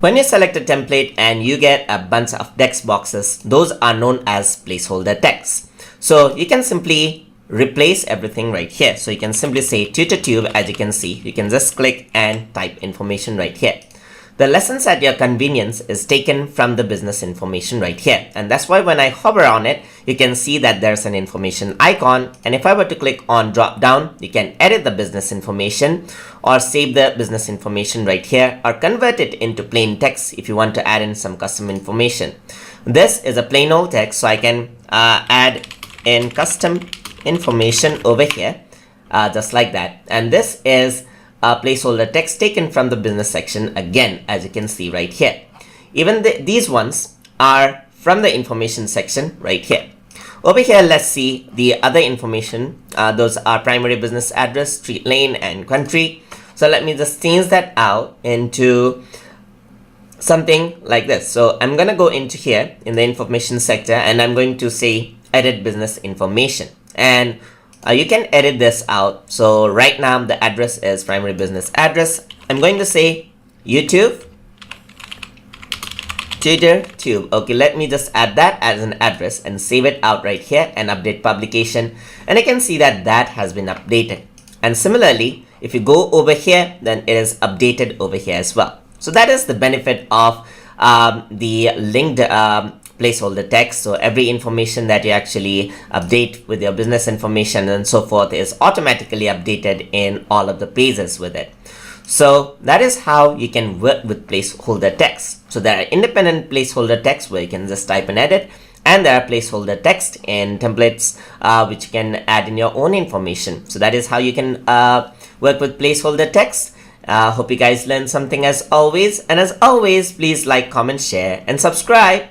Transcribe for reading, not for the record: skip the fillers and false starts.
When you select a template and you get a bunch of text boxes, those are known as placeholder text. So you can simply replace everything right here. So you can simply say tutor tube. As you can see, you can just click and type information right here. The lessons at your convenience is taken from the business information right here. And that's why when I hover on it, you can see that there's an information icon. And if I were to click on drop down, you can edit the business information or save the business information right here or convert it into plain text if you want to add in some custom information. This is a plain old text, so I can add in custom information over here, just like that. And this is placeholder text taken from the business section again, as you can see right here. Even these ones are from the information section right here. Over here, let's see the other information. Those are primary business address, street, lane, and country. So let me just change that out into something like this. So I'm going to go into here in the information sector and I'm going to say edit business information. And you can edit this out. So right now the address is primary business address. I'm going to say YouTube tutor tube. Okay, let me just add that as an address and save it out right here and update publication. And I can see that that has been updated. And similarly, if you go over here, then it is updated over here as well. So that is the benefit of the linked placeholder text. So every information that you actually update with your business information and so forth is automatically updated in all of the pages with it. So that is how you can work with placeholder text. So there are independent placeholder text where you can just type and edit, and there are placeholder text in templates which you can add in your own information. So that is how you can work with placeholder text. Hope you guys learned something as always. And as always, please like, comment, share, and subscribe.